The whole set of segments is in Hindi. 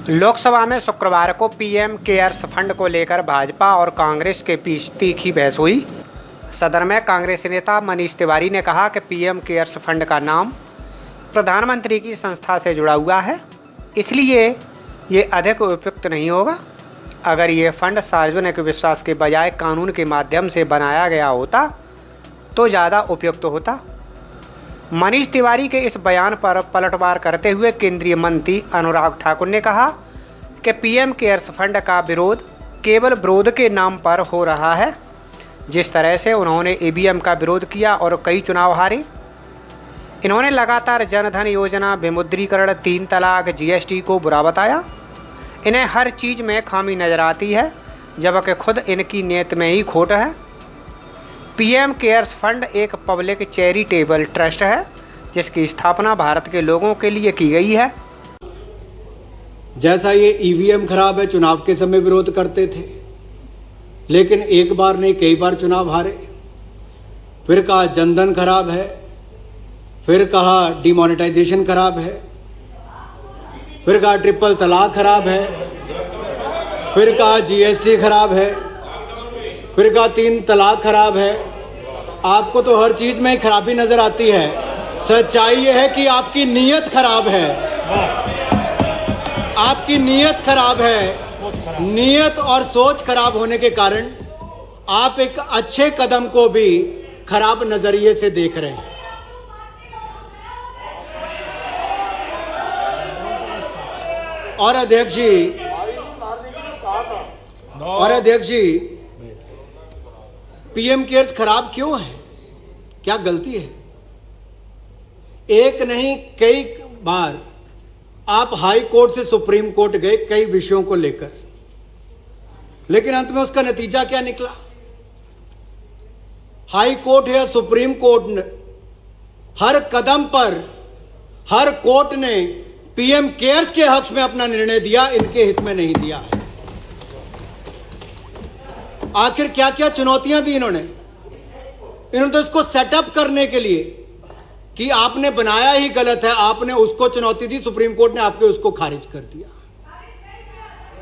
लोकसभा में शुक्रवार को पीएम केयर्स फंड को लेकर भाजपा और कांग्रेस के बीच तीखी बहस हुई। सदन में कांग्रेस नेता मनीष तिवारी ने कहा कि पीएम केयर्स फंड का नाम प्रधानमंत्री की संस्था से जुड़ा हुआ है, इसलिए ये अधिक उपयुक्त नहीं होगा। अगर ये फंड सार्वजनिक विश्वास के बजाय कानून के माध्यम से बनाया गया होता तो ज़्यादा उपयुक्त होता। मनीष तिवारी के इस बयान पर पलटवार करते हुए केंद्रीय मंत्री अनुराग ठाकुर ने कहा कि पीएम केयर्स फंड का विरोध केवल विरोध के नाम पर हो रहा है। जिस तरह से उन्होंने ईवीएम का विरोध किया और कई चुनाव हारे, इन्होंने लगातार जनधन योजना, विमुद्रीकरण, 3 तलाक, जीएसटी को बुरा बताया। इन्हें हर चीज़ में खामी नजर आती है, जबकि खुद इनकी नीयत में ही खोट है। पीएम केयर्स फंड एक पब्लिक चैरिटेबल ट्रस्ट है जिसकी स्थापना भारत के लोगों के लिए की गई है। जैसा ये ईवीएम खराब है, चुनाव के समय विरोध करते थे, लेकिन एक बार नहीं कई बार चुनाव हारे। फिर कहा जनधन खराब है, फिर कहा डिमोनेटाइजेशन खराब है, फिर कहा ट्रिपल तलाक खराब है, फिर कहा जीएसटी खराब है, फिर कहा 3 तलाक खराब है। आपको तो हर चीज में खराबी नजर आती है। सच्चाई यह है कि आपकी नीयत खराब है। आपकी नीयत खराब है। नीयत और सोच खराब होने के कारण आप एक अच्छे कदम को भी खराब नजरिए से देख रहे हैं। और अध्यक्ष जी, पीएम केयर्स खराब क्यों है? क्या गलती है? एक नहीं कई बार आप हाई कोर्ट से सुप्रीम कोर्ट गए कई विषयों को लेकर, लेकिन अंत में उसका नतीजा क्या निकला? हाई कोर्ट या सुप्रीम कोर्ट ने हर कदम पर हर कोर्ट ने पीएम केयर्स के हक में अपना निर्णय दिया, इनके हित में नहीं दिया है। आखिर क्या क्या चुनौतियां दी इन्होंने तो इसको सेटअप करने के लिए कि आपने बनाया ही गलत है, आपने उसको चुनौती दी, सुप्रीम कोर्ट ने आपके उसको खारिज कर दिया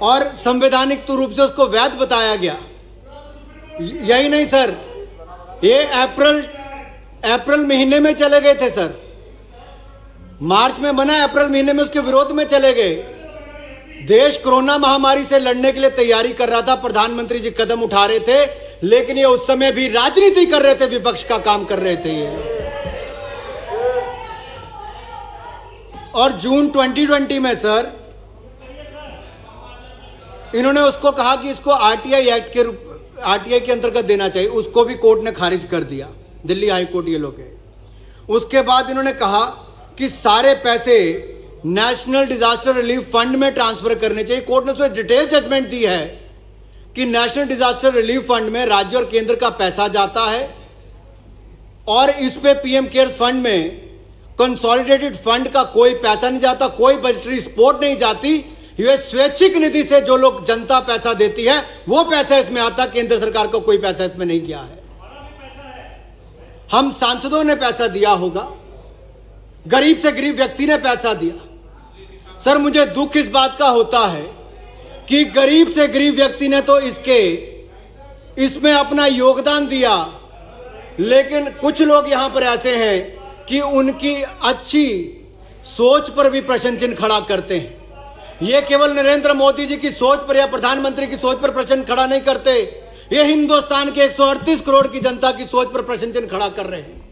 और संवैधानिक रूप से उसको वैध बताया गया। यही नहीं सर, ये अप्रैल महीने में चले गए थे सर, मार्च में बना, अप्रैल महीने में उसके विरोध में चले गए। देश कोरोना महामारी से लड़ने के लिए तैयारी कर रहा था, प्रधानमंत्री जी कदम उठा रहे थे, लेकिन ये उस समय भी राजनीति कर रहे थे, विपक्ष का काम कर रहे थे ये। और जून 2020 में सर इन्होंने उसको कहा कि इसको आरटीआई के अंतर्गत देना चाहिए, उसको भी कोर्ट ने खारिज कर दिया, दिल्ली हाई कोर्ट ये लोग है। उसके बाद इन्होंने कहा कि सारे पैसे नेशनल डिजास्टर रिलीफ फंड में ट्रांसफर करने चाहिए। कोर्ट ने उसमें डिटेल जजमेंट दी है कि नेशनल डिजास्टर रिलीफ फंड में राज्य और केंद्र का पैसा जाता है और इस पे पीएम केयर्स फंड में कंसोलिडेटेड फंड का कोई पैसा नहीं जाता, कोई बजटरी सपोर्ट नहीं जाती। ये स्वैच्छिक निधि से जो लोग जनता पैसा देती है वो पैसा इसमें आता, केंद्र सरकार का कोई पैसा इसमें नहीं गया है। हम सांसदों ने पैसा दिया होगा, गरीब से गरीब व्यक्ति ने पैसा दिया। सर मुझे दुख इस बात का होता है कि गरीब से गरीब व्यक्ति ने तो इसमें अपना योगदान दिया, लेकिन कुछ लोग यहां पर ऐसे हैं कि उनकी अच्छी सोच पर भी प्रश्न चिन्ह खड़ा करते हैं। ये केवल नरेंद्र मोदी जी की सोच पर या प्रधानमंत्री की सोच पर प्रश्न खड़ा नहीं करते, ये हिंदुस्तान के 138 करोड़ की जनता की सोच पर प्रश्न चिन्ह खड़ा कर रहे हैं।